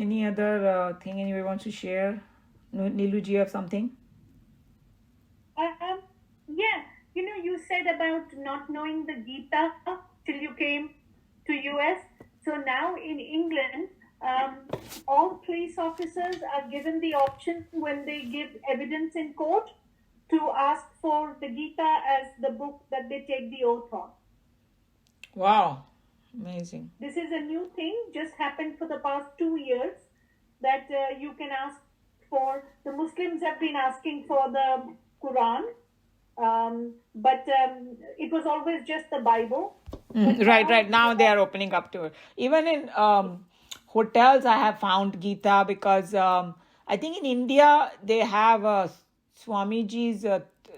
Any other thing anyone wants to share? Nilu, do you have something? Um, yeah, you said about not knowing the Gita till you came to US. So now in England, all police officers are given the option when they give evidence in court to ask for the Gita as the book that they take the oath on. Wow, amazing. This is a new thing, just happened for the past 2 years, that you can ask for. The Muslims have been asking for the Quran, but it was always just the Bible. But Right. Now they are opening up to it. Even in hotels, I have found Gita because I think in India they have Swamiji's,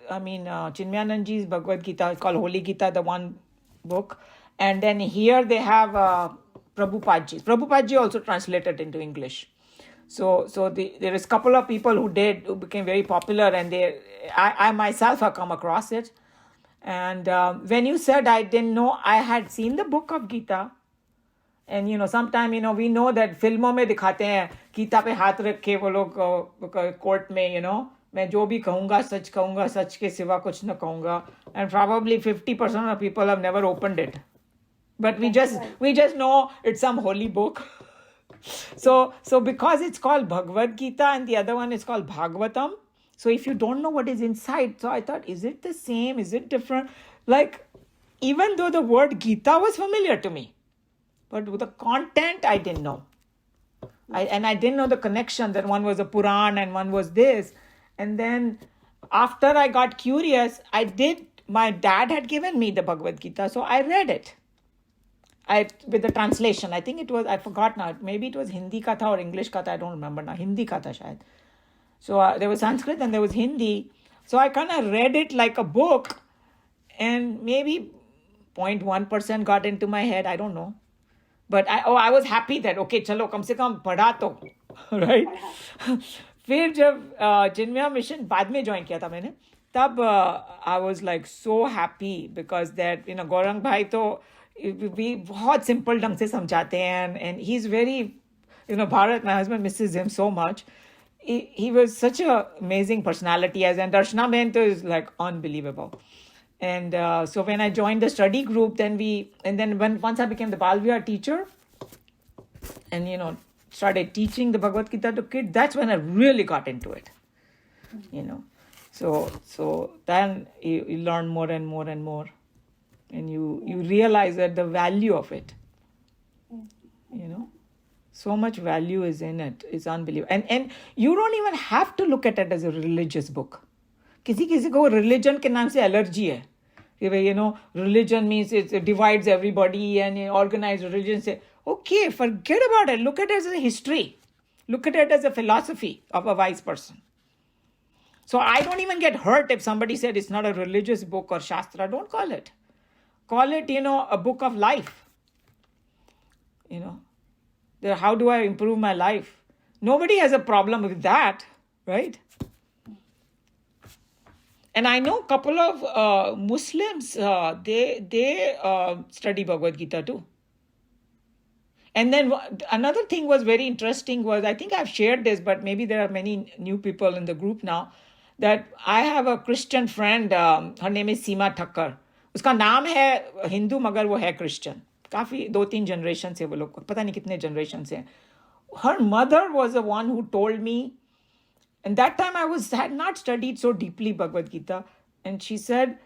Chinmayananji's Bhagavad Gita. It's called Holy Gita, the one book. And then here they have Prabhupadaji's. Prabhupadaji also translated into English. So there is a couple of people who became very popular, and I myself have come across it. And when you said I didn't know, I had seen the book of Gita. And sometime we know that फिल्मों में दिखाते हैं गीता पे हाथ रख के वो लोग कोर्ट में मैं जो भी कहूँगा सच के सिवा कुछ न कहूँगा. And probably 50% of people have never opened it, but we just know it's some holy book. So because it's called Bhagavad Gita and the other one is called Bhagavatam, so if you don't know what is inside, so I thought, is it the same? Is it different? Like, even though the word Gita was familiar to me, but with the content I didn't know. I didn't know the connection that one was a Puran and one was this. And then after I got curious, my dad had given me the Bhagavad Gita, so I read it. With the translation, I think it was, I forgot now, maybe it was Hindi ka tha or English ka tha, I don't remember now. Hindi ka tha shayad. So there was Sanskrit and there was Hindi. So I kind of read it like a book, and maybe 0.1% got into my head. I don't know. But I was happy that, okay, chalo, kam se kam padha to, right? फिर जब Chinmaya mission बाद में join किया था मैंने, तब I was like so happy because that Gaurang भाई तो भी बहुत simple ढंग से समझाते हैं, and he's very, Bharat, my husband, misses him so much. He was such an amazing personality, and Darshana Bento is like unbelievable. And so when I joined the study group, once I became the Balvihar teacher, and started teaching the Bhagavad Gita to kids, that's when I really got into it. So then you learn more and more and more, and you realize that the value of it, so much value is in it. It's unbelievable. And you don't even have to look at it as a religious book. किसी को religion के नाम से allergy है. Religion means it divides everybody, and organized religion say, okay, forget about it. Look at it as a history. Look at it as a philosophy of a wise person. So I don't even get hurt if somebody said it's not a religious book or Shastra. Don't call it. Call it, a book of life. How do I improve my life? Nobody has a problem with that, right? And I know a couple of Muslims, they study Bhagavad Gita too. And then another thing was very interesting was, I think I've shared this, but maybe there are many new people in the group now, that I have a Christian friend, her name is Seema Thakkar. उसका नाम है हिंदू मगर वो है Christian. काफ़ी 2-3 generation से वो लोग, पता नहीं कितने जनरेशन से. Her mother was the one who told me, and that time I had not studied so deeply Bhagavad Gita, and she said,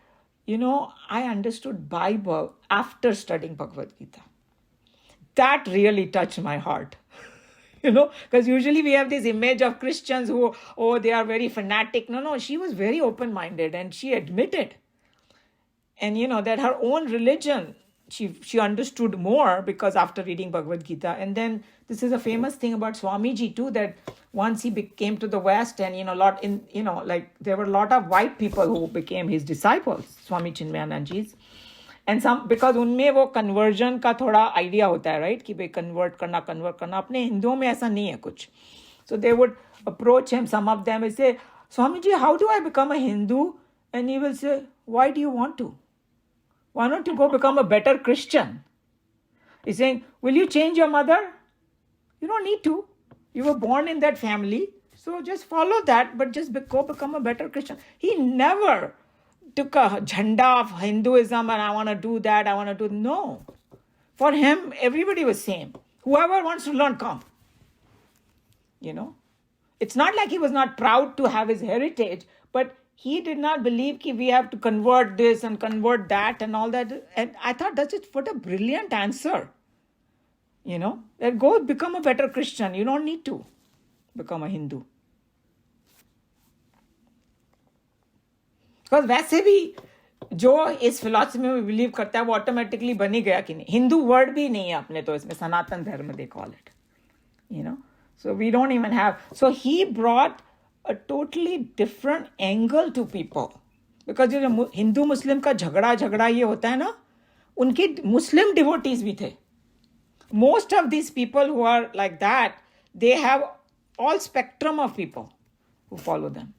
I understood Bible after studying Bhagavad Gita. That really touched my heart. Because usually we have this image of Christians who, they are very fanatic. No, she was very open-minded, and she admitted. And that her own religion, she understood more because after reading Bhagavad Gita. And then this is a famous thing about Swamiji too, that once he came to the West, and there were a lot of white people who became his disciples, Swami Chinmayananji's. And because उनमें वो conversion का थोड़ा idea होता है, right? कि भाई convert करना. अपने हिंदुओं में ऐसा नहीं है कुछ. So they would approach him, some of them, and say, Swamiji, how do I become a Hindu? And he will say, why do you want to? Why don't you go become a better Christian? He's saying, will you change your mother? You don't need to. You were born in that family, so just follow that, but just go become a better Christian. He never took a jhanda of Hinduism and I want to do that, I want to do. No. For him, everybody was same. Whoever wants to learn, come. You know? It's not like he was not proud to have his heritage, but he did not believe that we have to convert this and convert that and all that. And I thought, that's it. What a brilliant answer. You know, that go become a better Christian. You don't need to become a Hindu. Because वैसे भी जो इस philosophy में believe करता है वो automatically बन ही गया कि नहीं. हिंदू वर्ड भी नहीं है अपने तो इसमें, सनातन धर्म they call it. You know, so we don't even have. So he brought a totally different angle to people. Because जो हिंदू मुस्लिम का झगड़ा ये होता है ना, उनके मुस्लिम डिवोटीज भी थे. Most of these people who are like that, they have all spectrum of people who follow them.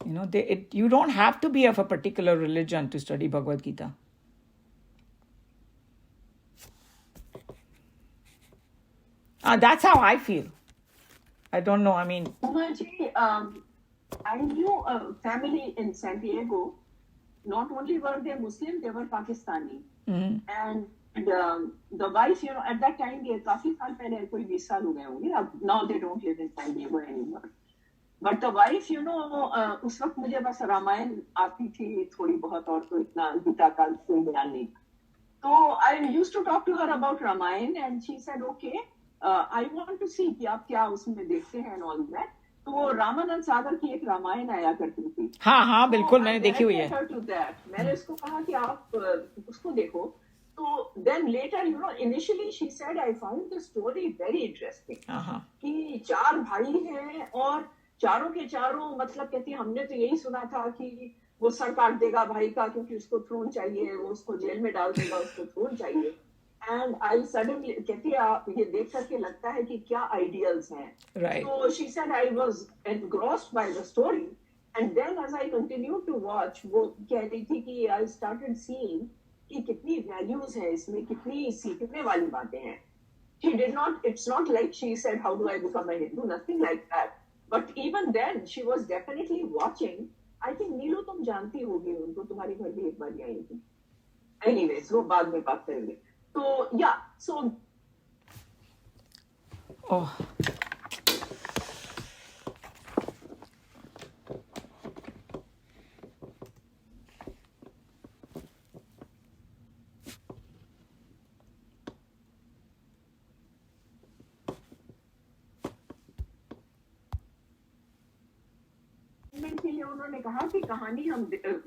You know, you don't have to be of a particular religion to study Bhagavad Gita. That's how I feel. I don't know. I mean, Umaji, I knew a family in San Diego. Not only were they Muslim, they were Pakistani. And the wife, you know, at that time, they काफी साल पहले कोई 20 साल हो गए होंगे. Now they don't live in San Diego anymore. But the wife, you know, उस वक्त मुझे बस रामायण आती थी थोड़ी बहुत और तो इतना गीता का कोई ज्ञान नहीं. So I used to talk to her about Ramayana and she said, okay, I want to see कि आप क्या उसमें देखते हैं and all that. तो वो रामानंद सागर की एक रामायण आया करती थी. हाँ बिल्कुल मैंने देखी हुई है. मैंने उसको कहा कि आप उसको देखो. So then later, you know, initially she said, I found the story very interesting. कि 4 भाई हैं और चारों के चारों मतलब कहती है हमने तो यही सुना था कि वो सर काट देगा भाई का क्योंकि उसको थ्रोन चाहिए, वो उसको जेल में डाल देगा, उसको थ्रोन चाहिए. And I suddenly कहती है आप ये देख करके लगता है कि क्या ideals हैं. Right. So she said I was engrossed by the story. And then as I continued to watch, वो कह रही थी कि I started seeing कि कितनी values हैं इसमें, कितनी सीखने वाली बातें हैं. She did not, it's not like she said, how do I become a Hindu? Nothing like that. But even then, she was definitely watching. I think नीलू तुम जानती होगी उनको, तुम्हारे घर भी एक बार आई थी. Anyways, वो बाद में बात करेंगे. So yeah, so. Oh. के लिए उन्होंने कहा कि कहानी हम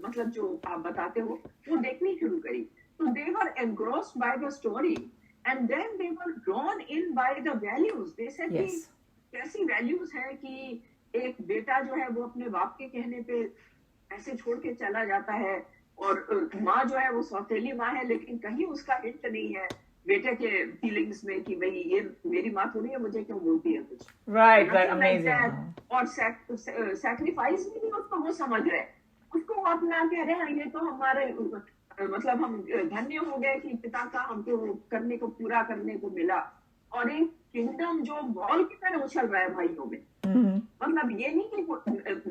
मतलब जो आप बताते हो वो देखनी शुरू करी. So they were engrossed by the story and then they were drawn in by the values. They said कि कैसी values है कि एक बेटा जो है वो अपने बाप के कहने पे ऐसे छोड़ के चला जाता है और माँ जो है वो सौतेली माँ है लेकिन कहीं उसका हिंट नहीं है बेटे के फीलिंग्स में कि भाई ये मेरी माँ थोड़ी है मुझे क्यों बोलती है कुछ. Right, amazing. और सैक्रिफाइस भी नहीं उसको वो समझ रहे, उसको वो अपना कह रहे हैं ये तो हमारे मतलब हम धन्य हो गए कि पिता का हमको करने को पूरा करने को मिला. और एक किंगडम जो बॉल की तरह उछल रहा है भाइयों में. मतलब ये नहीं कि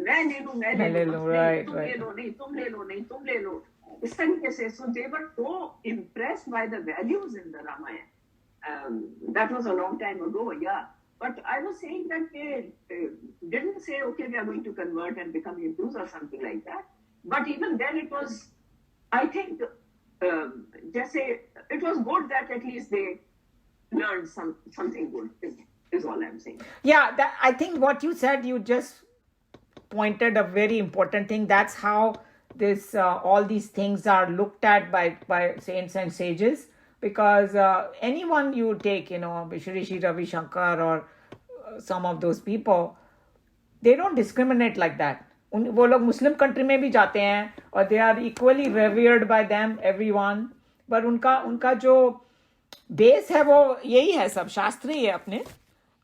मैं ले लूं तुम ले लो नहीं तुम ले लो नहीं तुम ले लो इस तरीके से. So they were so impressed by the values in the Ramayana. That was a long time ago, yeah. But I was saying that they didn't say, okay, we are going to convert and become Hindus or something like that. But even then it was, I think, just say, it was good that at least they learned something good, is all I'm saying. Yeah, I think what you said, you just pointed a very important thing. That's how this all these things are looked at by saints and sages. Because anyone you take, you know, Shri Ravi Shankar or some of those people, they don't discriminate like that. वो लोग Muslim country में भी जाते हैं और they are equally revered by them, everyone. पर उनका जो बेस है वो यही है, सब शास्त्रीय है अपने.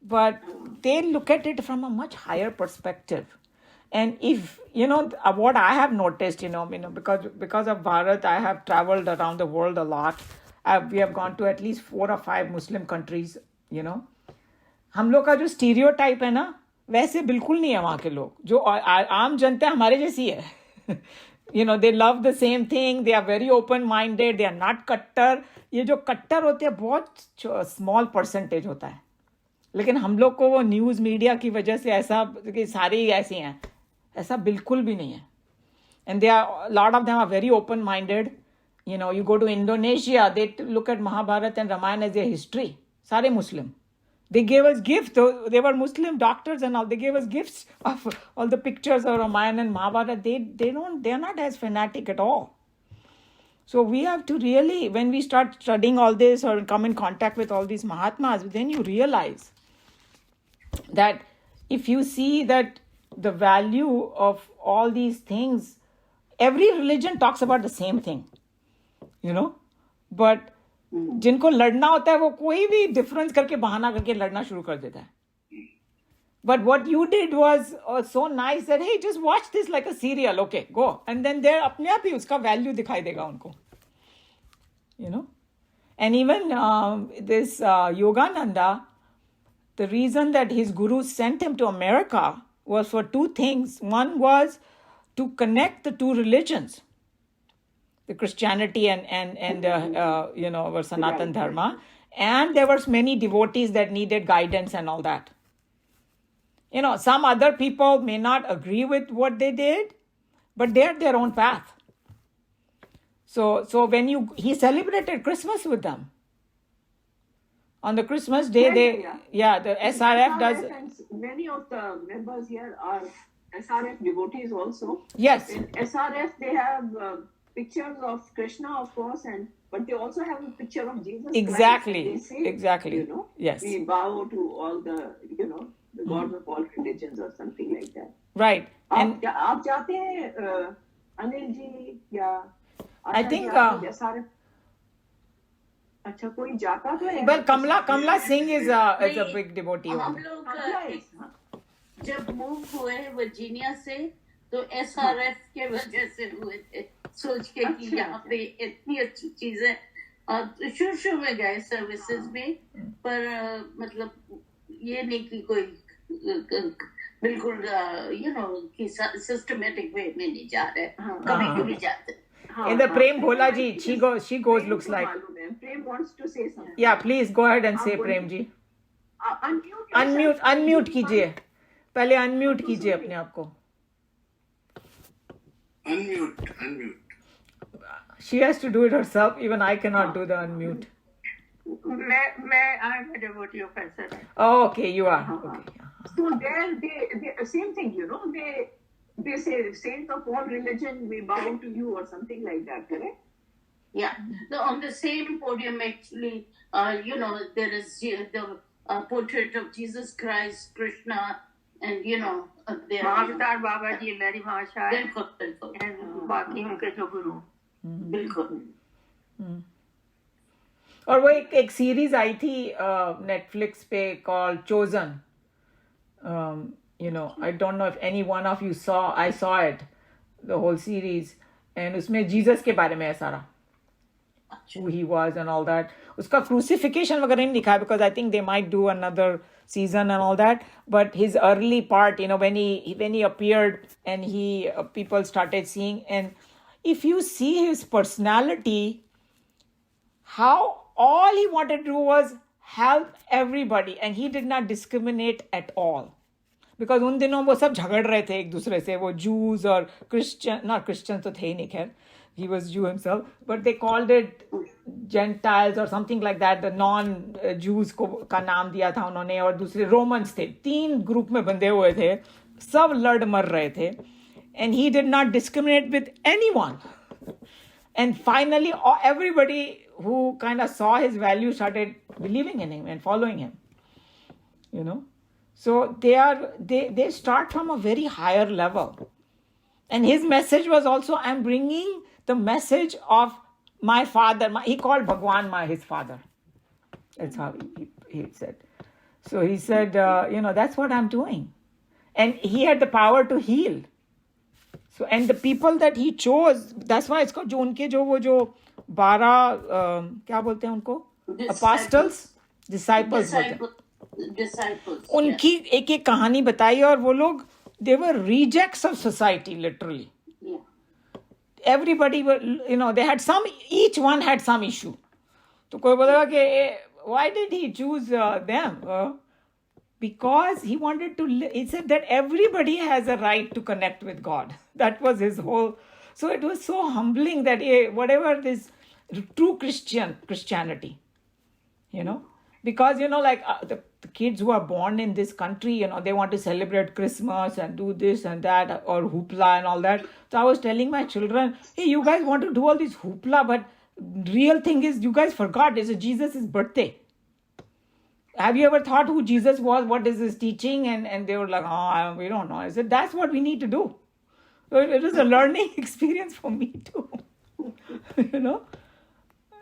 But they look at it from a much higher perspective. And if, you know, what I have noticed, you know, because of Bharat, I have traveled around the world a lot. We have gone to at least 4 or 5 Muslim countries, you know. हम लोग का जो stereotype है ना, वैसे बिल्कुल नहीं है वहाँ के लोग. जो आम जनता हमारे जैसी है. They love the same thing. They are very open-minded. They are not कट्टर. ये जो कट्टर होते हैं बहुत स्मॉल परसेंटेज होता है. लेकिन हम लोग को वो न्यूज़ मीडिया की वजह से ऐसा कि सारे ही ऐसे हैं, ऐसा बिल्कुल भी नहीं है. And lot of them are very open-minded. You go to Indonesia, they look at Mahabharata and Ramayana as their history. Sare Muslim. They gave us gifts. They were Muslim doctors and all. They gave us gifts of all the pictures of Ramayana and Mahabharata. They're not as fanatic at all. So we have to really, when we start studying all this or come in contact with all these Mahatmas, then you realize that if you see that the value of all these things, every religion talks about the same thing, but जिनको लड़ना होता है वो कोई भी difference करके बहाना करके लड़ना शुरू कर देता है. But what you did was so nice that, hey, just watch this like a serial, okay, go. And then they're अपने आप ही उसका value दिखाई देगा उनको. And even this Yogananda, the reason that his guru sent him to America was for two things. One was to connect the two religions, the Christianity and our Sanatan Dharma. And there were many devotees that needed guidance and all that. Some other people may not agree with what they did, but they had their own path. So when he celebrated Christmas with them. On the Christmas day, the SRF does. And many of the members here are SRF devotees also. Yes. In SRF, they have pictures of Krishna, of course, but they also have a picture of Jesus. Exactly. Christ, and they say, exactly. Yes. We bow to all the, the gods of all religions or something like that. Right. And आप जाते हैं अनिल जी या I think अच्छा कोई जाता तो है. Well, Kamla Singh is a big devotee. हम लोग जब मूव हुए वर्जीनिया से तो SRF के वजह से हुए थे, सोच के कि यहाँ पे इतनी अच्छी चीजें और शुरू में गए सर्विसेज में, पर मतलब ये नहीं कि कोई बिल्कुल कि सिस्टमेटिक वे में नहीं जा रहे, कभी कभी जाते. In the Prem Bhola ji, she goes looks like. Prem wants to say something. Yeah, please go ahead and say Prem ji. Unmute कीजिए. पहले unmute कीजिए अपने आप को. Unmute. She has to do it herself. Even I cannot do the unmute. I'm a devotee of SRF. Oh, okay, you are. Okay. So there, they same thing, they say saints of all religion, we bow to you or something like that, correct? Yeah. On the same podium, actually, there is the portrait of Jesus Christ, Krishna, and there. Bhagavatar Baba ji, Mary Bhasha, बिल्कुल. and बाकी उनके जो गुरु. बिल्कुल. और वो एक series आई थी Netflix पे called Chosen. I don't know if any one of you saw. I saw it, the whole series, and उसमें जीसस के बारे में है सारा, who he was and all that. उसका crucifixion वगैरह नहीं दिखा because I think they might do another season and all that. But his early part, when he appeared and people started seeing, and if you see his personality, how all he wanted to do was help everybody, and he did not discriminate at all. Because उन दिनों वो सब झगड़ रहे थे एक दूसरे से, वो Jews और Christian तो थे ही नहीं खैर, he was Jew himself, but they called it Gentiles or something like that, the non-Jews का नाम दिया था उन्होंने, और दूसरे Romans थे, 3 ग्रुप में बंधे हुए थे, सब लड़ मर रहे थे, and he did not discriminate with anyone. And finally everybody who kind of saw his value started believing in him and following him, So they start from a very higher level. And his message was also, I'm bringing the message of my father. He called Bhagwan his father. That's how he said. So he said, that's what I'm doing. And he had the power to heal. So, and the people that he chose, that's why it's called जो उनके जो 12 क्या बोलते हैं उनको? Apostles? Disciples बोलते हैं. disciples. उनकी एक एक कहानी बताई और वो लोग they were rejects of society literally. Yeah. Everybody were, they had each one had some issue. तो कोई बोलेगा कि why did he choose them? Because he wanted to, he said that everybody has a right to connect with God. That was his whole, so it was so humbling that whatever this true Christianity, because, like the kids who are born in this country, they want to celebrate Christmas and do this and that, or hoopla and all that. So I was telling my children, hey, you guys want to do all this hoopla, but real thing is you guys forgot it's Jesus' birthday. Have you ever thought who Jesus was? What is his teaching? And they were like, oh, we don't know. I said, that's what we need to do. So it was a learning experience for me too.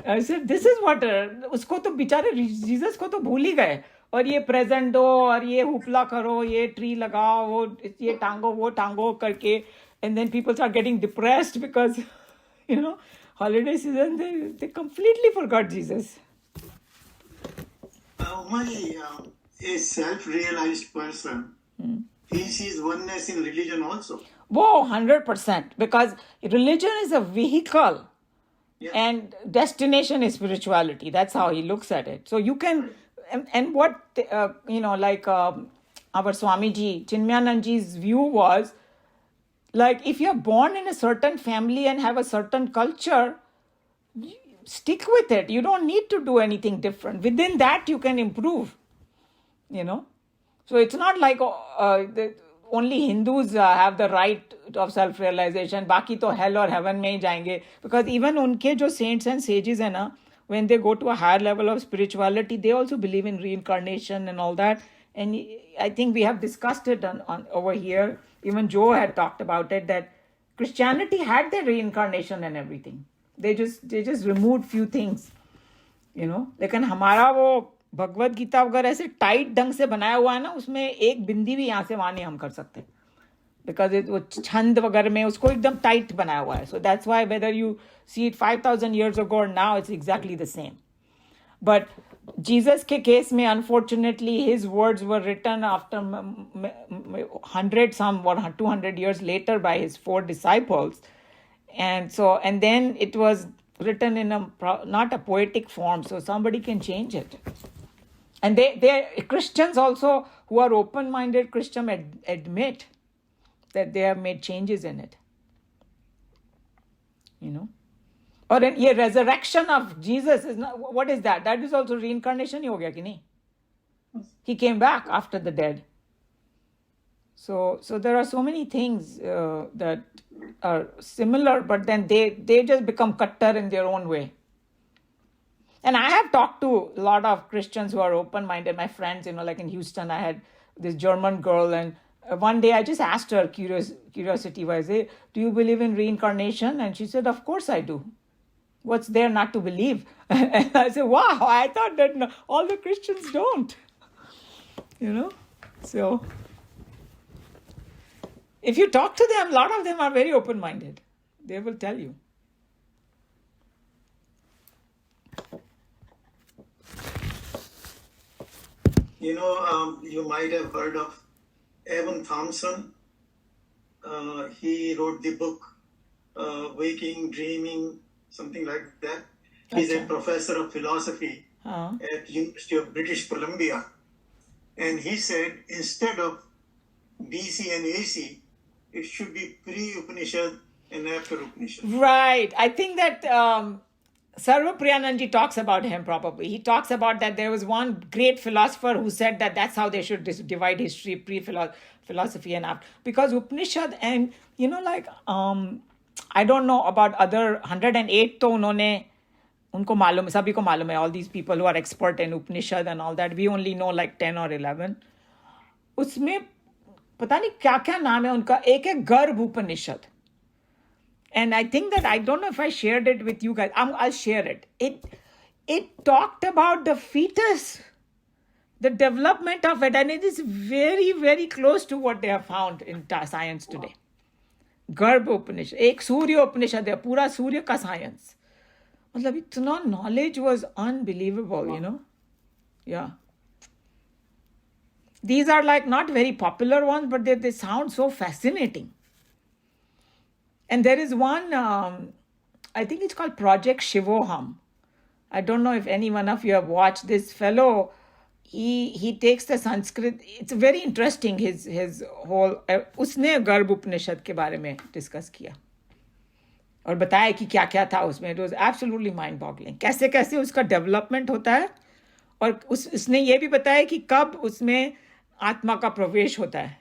I said, this is what, उसको तो बेचारे Jesus को तो भूल ही गए और ये present दो और ये हुपला करो ये ट्री लगाओ वो ये टांगो वो टांगो करके and then people start getting depressed because holiday season they completely forgot Jesus. A self-realized person, he sees oneness in religion also. Whoa, 100%. Because religion is a vehicle and destination is spirituality. That's how he looks at it. So you can, and what, like our Swamiji, Chinmayananji's view was, like if you're born in a certain family and have a certain culture, stick with it. You don't need to do anything different. Within that, you can improve, So it's not like only Hindus have the right of self-realization. Baki to hell or heaven mein jayenge. Because even unke jo saints and sages hai na, when they go to a higher level of spirituality, they also believe in reincarnation and all that. And I think we have discussed it on over here. Even Joe had talked about it, that Christianity had their reincarnation and everything. They just removed few things, लेकिन हमारा वो भगवत गीता अगर ऐसे tight ढंग से बनाया हुआ है ना, उसमें एक बिंदी भी यहाँ से वहाँ नहीं हम कर सकते, बिकॉज वो छंद वगैरह में उसको एकदम टाइट बनाया हुआ है. So that's why whether you see it 5000 years ago or now, it's exactly the same. But Jesus के केस में unfortunately his words were written after 200 years later by his 4 disciples. And then it was written in not a poetic form, so somebody can change it. And they Christians also, who are open-minded Christian, admit that they have made changes in it. Or a resurrection of Jesus is not, what is that? That is also reincarnation hi ho gaya ki nahi? He came back after the dead. So there are so many things that are similar, but then they just become kattar in their own way. And I have talked to a lot of Christians who are open-minded, my friends, like in Houston, I had this German girl, and one day I just asked her curiosity-wise, do you believe in reincarnation? And she said, of course I do. What's there not to believe? And I said, wow, I thought that all the Christians don't. So if you talk to them, a lot of them are very open-minded. They will tell you. You might have heard of Evan Thompson. He wrote the book Waking, Dreaming, something like that. He's a professor of philosophy at University of British Columbia. And he said instead of BC and AC, it should be pre-Upanishad and after Upanishad. Right. I think that Sarva Priyananji talks about him probably. He talks about that there was one great philosopher who said that that's how they should divide history, pre-philosophy and after. Because Upanishad and, I don't know about other 108 तो उन्होंने उनको मालूम, सभी को मालूम है, all these people who are expert in Upanishad and all that, we only know like 10 or 11. उसमें पता नहीं क्या क्या नाम है उनका, एक है गर्भ उपनिषद. And I think that, I don't know if I shared it with you guys. I'll share it. It talked about the fetus, the development of it, and it is very, very close to what they have found in science today. गर्भ उपनिषद, एक सूर्य उपनिषद है, पूरा सूर्य का science. मतलब इतना knowledge was unbelievable, Yeah. These are like not very popular ones, but they sound so fascinating. And there is one, I think it's called Project Shivoham. I don't know if any one of you have watched this fellow. He takes the Sanskrit. It's very interesting. His whole उसने गर्भ उपनिषद के बारे में discuss किया और बताया कि क्या क्या था उसमें. It was absolutely mind boggling. कैसे कैसे उसका डेवलपमेंट होता है और उसने ये भी बताया कि कब उसमें आत्मा का प्रवेश होता है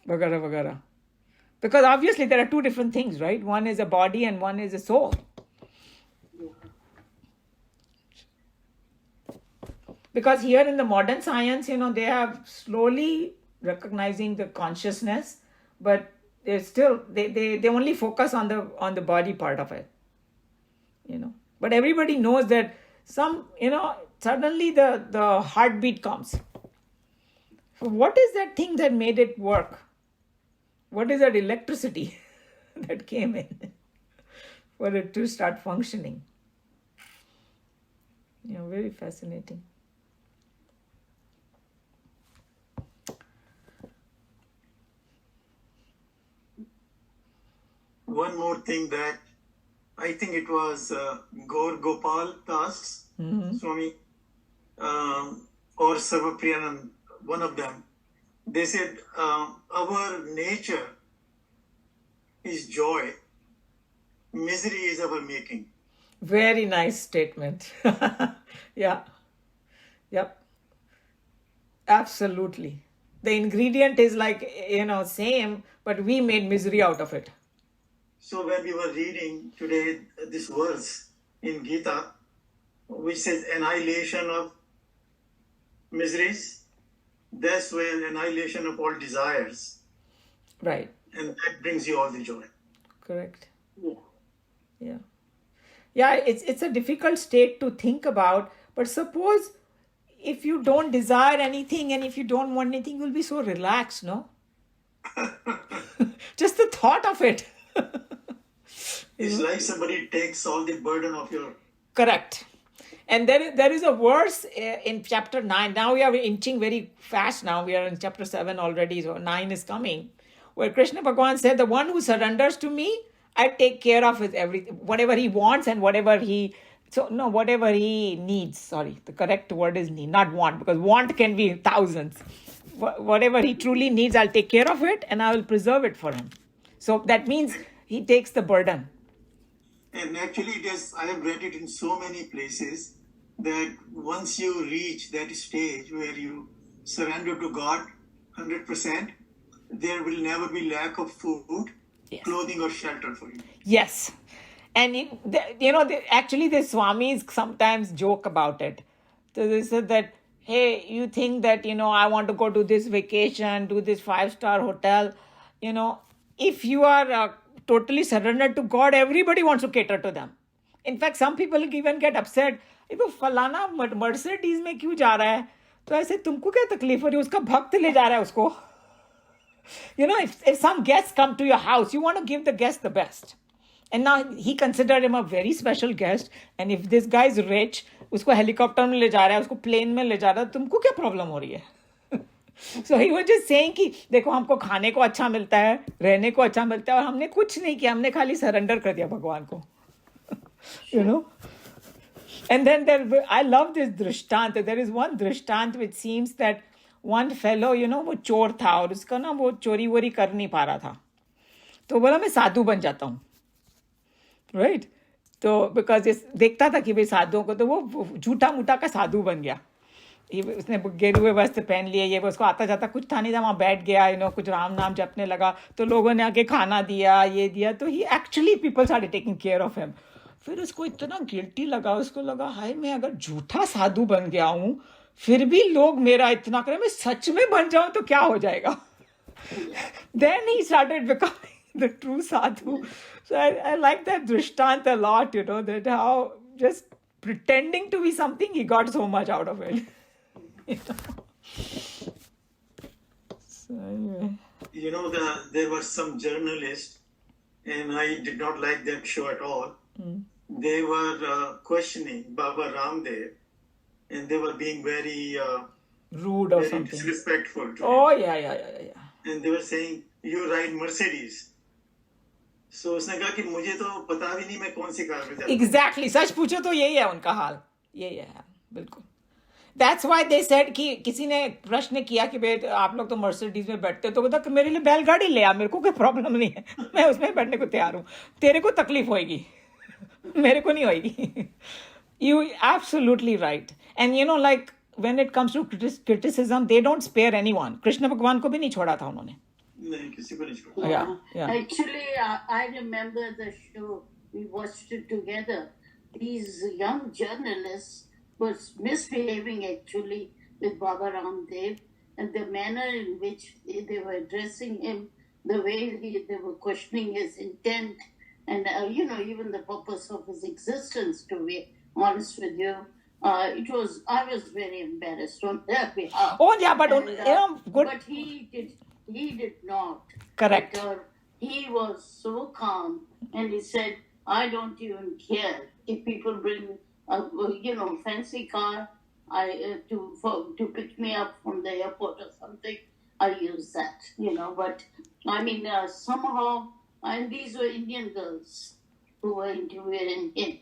वगैरह वगैरह. Because obviously there are two different things, right? One is a body and one is a soul. Because here in the modern science, they are slowly recognizing the consciousness, but they're still they only focus on the body part of it. But everybody knows that suddenly the heartbeat comes. So what is that thing that made it work? What is that electricity that came in for it to start functioning? Very fascinating. One more thing that I think it was Gaur Gopal Das, Swami, or Sarvapriyanand, one of them. They said, our nature is joy, misery is our making. Very nice statement. Yeah. Yep. Absolutely. The ingredient is like, same, but we made misery out of it. So when we were reading today this verse in Geeta, which says annihilation of miseries, that's where annihilation of all desires. Right. And that brings you all the joy. Correct. Yeah. Yeah. Yeah, it's a difficult state to think about, but suppose if you don't desire anything and if you don't want anything, you'll be so relaxed, no? Just the thought of it. It's like somebody takes all the burden of your... Correct. And there is a verse in chapter 9. Now we are inching very fast now. We are in chapter 7 already, so 9 is coming. Where Krishna Bhagavan said, the one who surrenders to me, I take care of his everything, whatever he wants and whatever he needs. Sorry, the correct word is need, not want, because want can be thousands. Whatever he truly needs, I'll take care of it and I will preserve it for him. So that means he takes the burden. And actually, I have read it in so many places that once you reach that stage where you surrender to God 100%, there will never be lack of food, Yes. clothing, or shelter for you. Yes. And, actually the Swamis sometimes joke about it. So they said that, hey, you think that, I want to go to this vacation, do this 5-star hotel. If you are totally surrendered to God, everybody wants to cater to them. In fact, some people even get upset. If फलाना Mercedes में क्यों जा रहा है? तो ऐसे तुमको क्या तकलीफ हो रही है? उसका भक्त ले जा रहा है उसको. If some guests come to your house, you want to give the guest the best. And now he considered him a very special guest. And if this guy is rich, उसको हेलीकॉप्टर में ले जा रहा है, उसको plane में ले जा रहा है, तुमको क्या प्रॉब्लम हो रही है? So he was just saying कि देखो हमको खाने को अच्छा मिलता है, रहने को अच्छा मिलता है और हमने कुछ नहीं किया, हमने खाली सरेंडर कर दिया भगवान को. And then I love this drishtanta. There is one drishtanta which seems that one fellow, वो चोर था और उसका ना वो चोरी वोरी कर नहीं पा रहा था. तो बोला मैं साधु बन जाता हूँ. Right? तो because देखता था कि भाई साधुओं को, तो वो झूठा मूठा का साधु बन गया. उसने गेरुए वस्त्र पहन लिए, ये उसको आता जाता कुछ था नहीं था, वहाँ बैठ गया, कुछ राम नाम जपने लगा, तो लोगों ने आके खाना दिया, ये दिया, तो ही actually people started taking care of him. फिर उसको इतना गिल्टी लगा, उसको लगा हाय मैं अगर झूठा साधु बन गया हूँ फिर भी लोग मेरा इतना करें, मैं सच में बन जाऊं तो क्या हो जाएगा. Then he started becoming the true sadhu. So I like that drishtanta a lot, that how just pretending to be something, he got so much out of it. So anyway. There were some journalists, and I did not like that show at all. They were questioning Baba Ramdev, and they were being very rude or very something. disrespectful to Oh, him. yeah. And they were saying, you ride Mercedes. So उसने कहा कि मुझे तो पता भी नहीं मैं कौन सी कार में चलता हूँ. Exactly. सच पूछो तो यही है उनका हाल. यही है बिल्कुल. That's why they said कि किसी ने प्रश्न किया कि भाई आप लोग तो मर्सिडीज में बैठते हो तो बोला कि मेरे लिए बैलगाड़ी ले आ, मेरे को कोई प्रॉब्लम नहीं है, मैं उसमें बैठने को तैयार हूँ, तेरे को तकलीफ होएगी, मेरे को नहीं होएगी. You absolutely right. And you know, like when it comes to criticism, they don't spare anyone. Krishna भगवान को भी नहीं छोड़ा था उन्होंने. नहीं किसी को नहीं छोड़ा. Yeah. Actually, I remember the show, we watched it together. These young journalists was misbehaving actually with Baba Ramdev, and the manner in which they were addressing him, the way they were questioning his intent, and even the purpose of his existence, to be honest with you. I was very embarrassed on their behalf. Oh yeah, but good. But he did not. Correct. But, he was so calm, and he said, I don't even care if people bring a fancy car to pick me up from the airport or something. I use that, But I mean, somehow, and these were Indian girls who were interviewing him.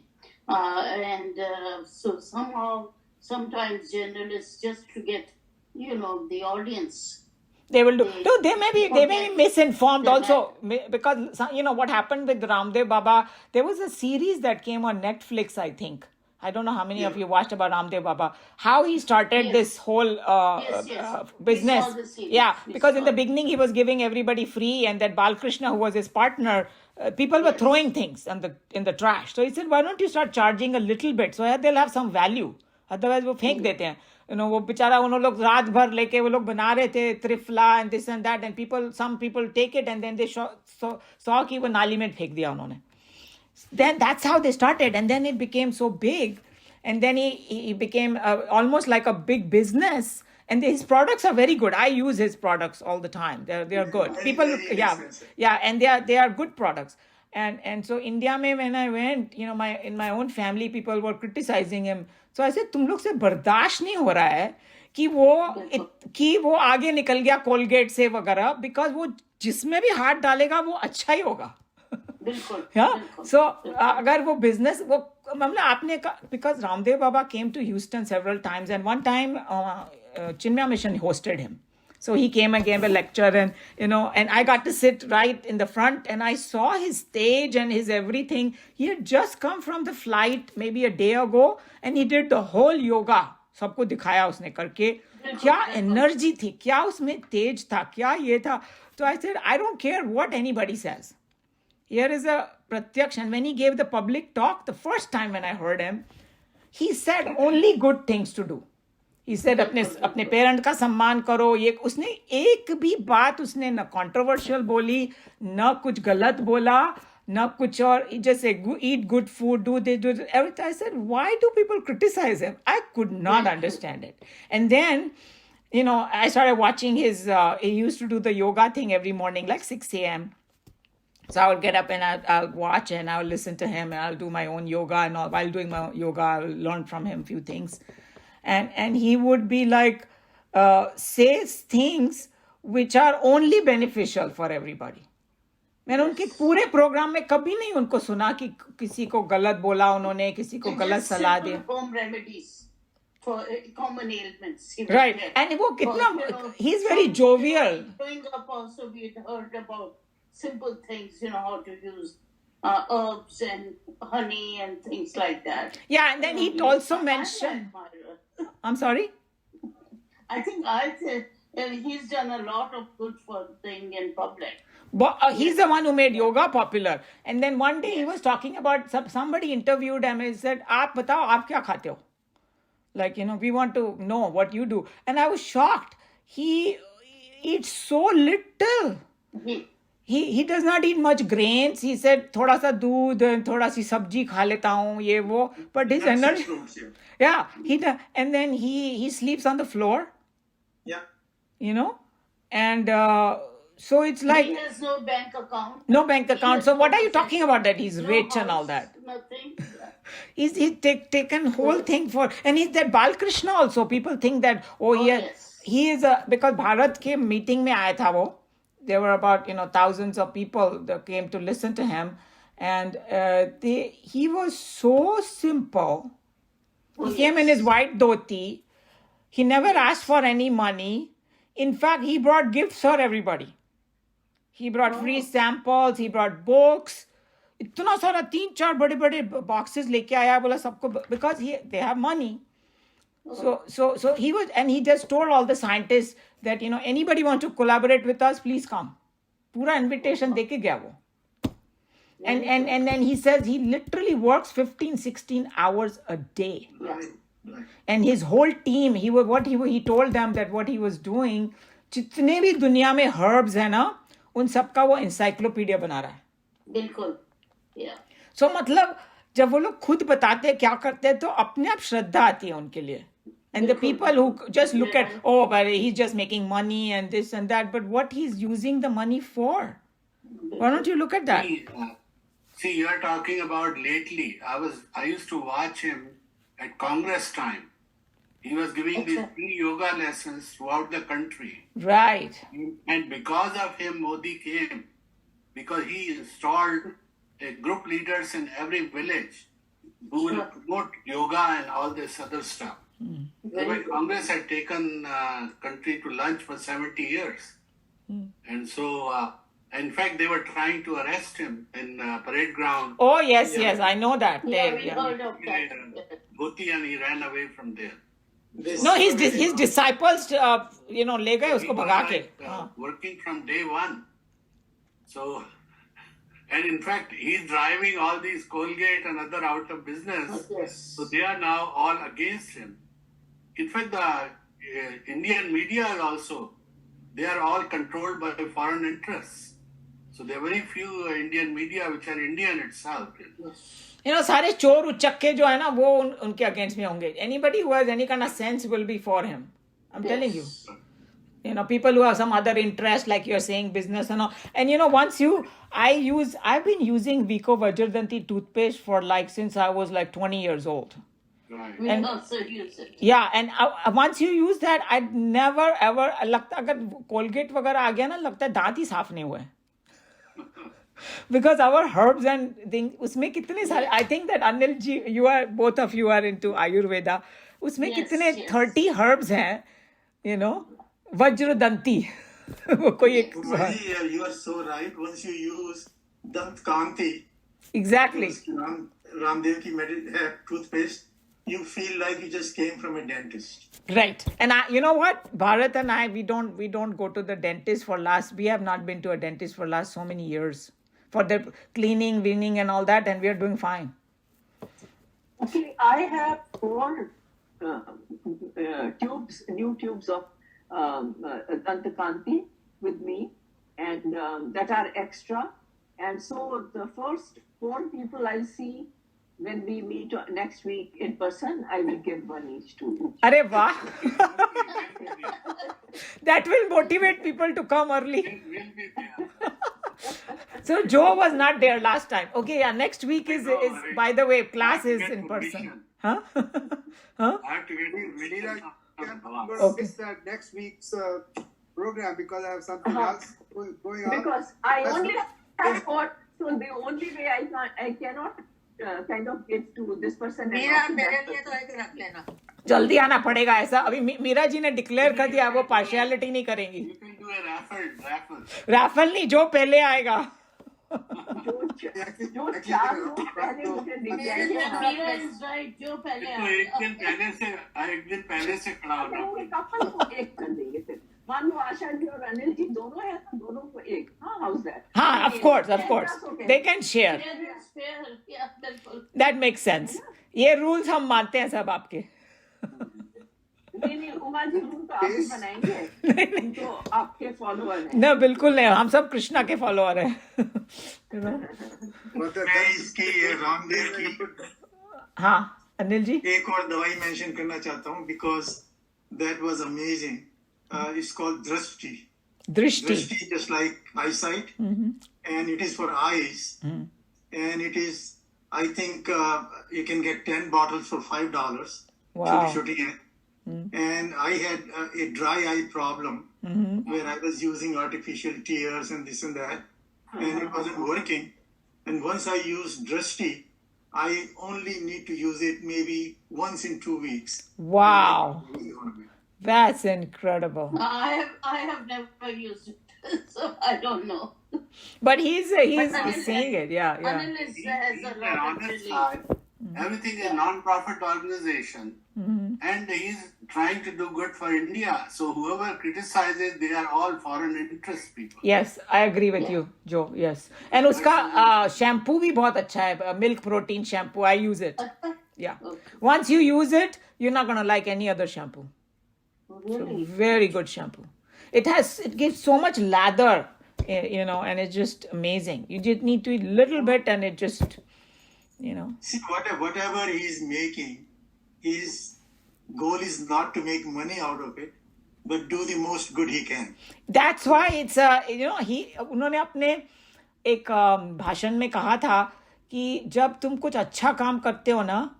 So somehow, sometimes journalists, just to get, the audience, they will do. No, they may be misinformed also, because what happened with Ramdev Baba. There was a series that came on Netflix, I think. I don't know how many of you watched about Ramdev Baba. How he started this whole business. Yeah, because in the beginning he was giving everybody free, and that Balkrishna, who was his partner, people were throwing things in the trash. So he said, why don't you start charging a little bit so that they'll have some value? Otherwise, वो फेंक देते हैं. वो बेचारा उन लोग रात भर लेके वो लोग बना रहे थे triphala and this and that, and some people take it and then they saw कि वो नाली में फेंक दिया उन्होंने. Then that's how they started, and then it became so big, and then he became almost like a big business. And his products are very good. I use his products all the time. They are good. People, and they are good products. And so India में when I went, in my own family, people were criticizing him. So I said, तुम लोग से बर्दाश्त नहीं हो रहा है कि वो आगे निकल गया कोलगेट से वगैरह, because वो जिसमें भी हाथ डालेगा वो अच्छा ही होगा. So अगर वो business वो मतलब आपने because Ramdev Baba came to Houston several times, and one time Chinmaya Mission hosted him. So he came and gave a lecture, and and I got to sit right in the front, and I saw his stage and his everything. He had just come from the flight maybe a day ago, and he did the whole yoga. सबको दिखाया उसने करके. क्या energy थी, क्या उसमें तेज था, क्या ये था. So I said, I don't care what anybody says. Here is a Pratyaksh, and when he gave the public talk, the first time when I heard him, he said only good things to do. He said अपने parent का सम्मान करो. ये उसने एक भी बात उसने न कंट्रोवर्शियल बोली, न कुछ गलत बोला, न कुछ और. Just say eat good food, do this, do this. Everything. I said, why do people criticize him? I could not understand it. And then I started watching his. He used to do the yoga thing every morning, like 6 a.m. So I would get up and I'll watch and I'll listen to him and I'll do my own yoga, and all. While doing my yoga, I'll learn from him a few things. And he would be like, says things which are only beneficial for everybody. मैंने उनके पूरे programme में कभी नहीं उनको सुना कि किसी को गलत बोला उन्होंने, किसी को गलत सलाह दी. Home remedies for common ailments. Right. And वो कितना, he's very jovial. Growing up also we had heard about simple things, how to use herbs and honey and things like that. Yeah, and then he also mentioned... I'm sorry? I think he's done a lot of good for the Indian public. But he's the one who made yoga popular. And then one day he was talking about, somebody interviewed him and he said, आप बताओ आप क्या खाते हो? Like, we want to know what you do. And I was shocked. He eats so little. He does not eat much grains. He said, थोड़ा सा दूध and थोड़ा सी सब्जी खा लेता हूँ, ये वो. But his energy... Yeah, and then he sleeps on the floor. Yeah. And So it's like He has no bank account. no bank He account. has So no what are you possession, talking about that he's no rich and all house, that? nothing. Yeah. He's taken whole thing for, and he's that Balkrishna also. People think that Oh, yes. he is a, because Bharat ke meeting mein aaya tha wo. There were about thousands of people that came to listen to him, and he was so simple. Oh, He came in his yes. white dhoti. He never asked for any money. In fact, he brought gifts for everybody. He brought free samples. He brought books. इतना सारा 3-4 बड़े-बड़े boxes लेके आया, बोला सबको, because they have money. So he was, and he just told all the scientists that anybody want to collaborate with us, please come. पूरा invitation देके गया वो. And then he says he literally works 15-16 hours a day. Right. And his whole team, he told them that what he was doing, जितने भी दुनिया में herbs है ना, उन सबका वो encyclopedia बना रहा है. बिल्कुल. Yeah. So मतलब जब वो लोग खुद बताते हैं क्या करते हैं, तो अपने आप श्रद्धा आती है उनके लिए. And the people who just look at, oh, but he's just making money and this and that, but what he's using the money for? Why don't you look at that? See, you're talking about lately. I used to watch him at Congress time. He was giving these free yoga lessons throughout the country. Right. And because of him, Modi came. Because he installed group leaders in every village who will promote yoga and all this other stuff. When Congress had taken country to lunch for 70 years. And so, in fact, they were trying to arrest him in parade ground. Oh, yes, I know that. Yeah, we heard of that. Bhuti, and he ran away from there. No, his disciples, ले गए उसको भगा के. Working from day one. So, and in fact, he's driving all these Colgate and other out of business. Yes. So they are now all against him. In fact, the Indian media also, they are all controlled by foreign interests. So there are very few Indian media which are Indian itself. सारे चोर उचक्के जो है ना वो उनके against में होंगे. Anybody who has any kind of sense will be for him. I'm telling you. People who have some other interest, like you're saying, business and all. And I've been using Vico Vajradanti toothpaste for since I was 20 years old. Right. We also use it. Yeah, and once you use that, I'd never ever, लगता अगर Colgate वगैरह आ गया ना, लगता है दांत ही साफ नहीं हुए. Because our herbs and things, उसमें कितने सारे, I think that Anil ji, both of you are into Ayurveda. उसमें कितने 30 herbs हैं, Vajradanti. वो कोई एक. You are so right. Once you use Dant Kanti, Exactly. Ramdev ki toothpaste, you feel like you just came from a dentist. Right. And you know what? Bharat and I, we don't go to the dentist we have not been to a dentist for last so many years. For the cleaning, weaning and all that, and we are doing fine. Actually, I have 4 new tubes of Dantakanti with me, and that are extra. And so the first 4 people I see when we meet next week in person, I will give 1 each to each. Arey wah. That will motivate people to come early. So Joe was not there last time. Okay, yeah, next week is by the way, class is in person. Huh? I have to get Geeta, I'm going to Okay. miss that next week's program because I have something else going on. Because I only have 4, so the only way I cannot kind of get to this person. And मेरा also मेरे that लिए person. तो एक रख लेना. जल्दी आना पड़ेगा ऐसा. अभी मीरा जी ने डिक्लेयर कर दिया वो पार्शियलिटी नहीं करेंगी. You can do a raffle. Rafale नहीं, जो पहले आएगा. जो 4 लोग पहले मुझे दिख मेरे लिए जाएंगे, मीरा is right, जो पहले तो एक दिन पहले से खड़ा तो होना वो कपल को एक कर देंगे फिर. मान लो आशा जी और अनिल जी दोनों हैं तो दोनों को एक. हाँ, हाउस दैट. हाँ, of course. They can share. Yeah, बिल्कुल. That makes sense. ये रूल्स हम मानते हैं सब आपके. नहीं उमा जी रूम तो आप ही बनाएंगे. हम तो आपके फॉलोअर हैं. ना बिल्कुल नहीं, हम सब कृष्णा के फॉलोअर हैं. मैं इसकी रामदेव की हाँ अनिल जी. एक और दवाई मेंशन करना चाहता हूँ because that was amazing. It's called Drashti. Drishti. Drishti, just like eyesight, and it is for eyes. And it is, I think, you can get 10 bottles for $5. Wow. Shooting it. And I had a dry eye problem where I was using artificial tears and this and that, and it wasn't working. And once I used Drishti, I only need to use it maybe once in 2 weeks. Wow. That's incredible. I have never used it, so I don't know. But he's saying it, yeah. Anil has He's a an lot of honest belief. guy. Everything is a non-profit organization, and he's trying to do good for India. So whoever criticizes, they are all foreign interest people. Yes, I agree with you, Joe. Yes. And uska shampoo bhi bahut acha hai. Milk protein shampoo. I use it. Yeah. Once you use it, you're not going to like any other shampoo. Really? Very good shampoo. It gives so much lather, and it's just amazing. You just need to eat a little bit and it just, See, whatever he's making, his goal is not to make money out of it, but do the most good he can. That's why it's उन्होंने अपने एक भाषण में कहा था कि जब तुम कुछ अच्छा काम करते हो ना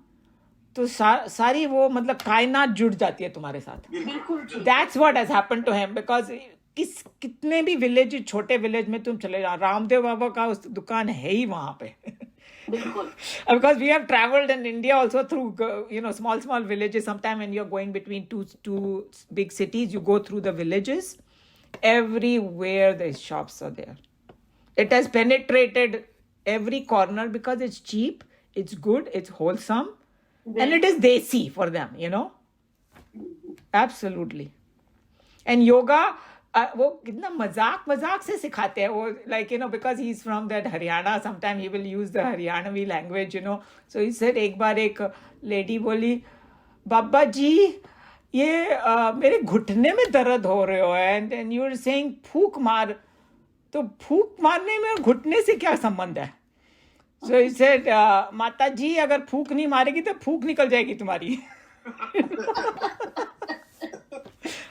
तो सारी वो मतलब कायनात जुड़ जाती है तुम्हारे साथ. That's what has happened to him because कितने भी विलेज छोटे विलेज में तुम चले जाओ रामदेव बाबा का उस दुकान है ही वहां पे. Because we have traveled in India also through small villages. Sometime when you're going between two big cities, you go through the villages. Everywhere the shops are there. It has penetrated every corner because it's cheap, it's good, it's wholesome, and it is desi for them, Absolutely. And yoga, वो कितना मजाक से सिखाते हैं वो because he's from that Haryana, sometimes he will use the Haryanavi language, So he said एक बार एक lady बोली बाबा जी ये मेरे घुटने में दर्द हो रहे हो and you are saying फूक मार तो फूक मारने में घुटने से क्या संबंध है. So he said माता जी अगर फूक नहीं मारेगी तो फूक निकल जाएगी तुम्हारी.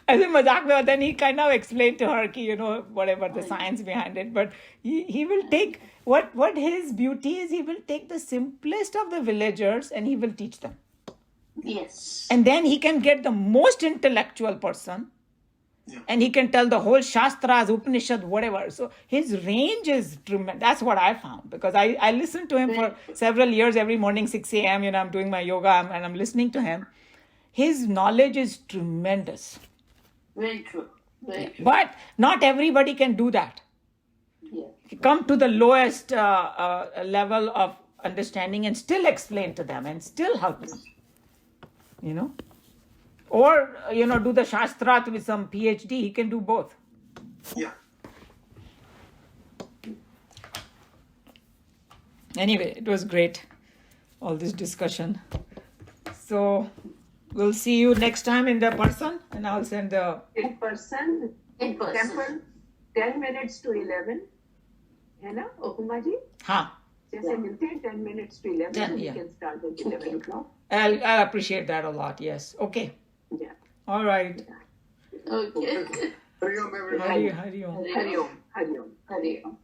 ऐसे मजाक में होता है. He kind of explained to her कि whatever the science behind it, but he will take what his beauty is. He will take the simplest of the villagers and he will teach them. Yes. And then he can get the most intellectual person, and he can tell the whole Shastras, Upanishad, whatever. So his range is tremendous. That's what I found because I listened to him for several years. Every morning 6 a.m. I'm doing my yoga and I'm listening to him. His knowledge is tremendous. Very true. Very true. But not everybody can do that. Yeah. Come to the lowest level of understanding and still explain to them and still help them. Or, do the Shastrat with some PhD. He can do both. Yeah. Anyway, it was great, all this discussion. So, we'll see you next time in the person, and I'll send the... In person. Temple, 10 minutes to 11. है ना, Upama ji? हाँ. जैसे मिलते हैं 10 minutes to 11. 10, we yeah. can start at 11 o'clock. I'll appreciate that a lot, yes. Okay. Yeah. All right. Okay. Hari Om, everybody. Hari Om. Hari Om. Hari Om. Hari Om.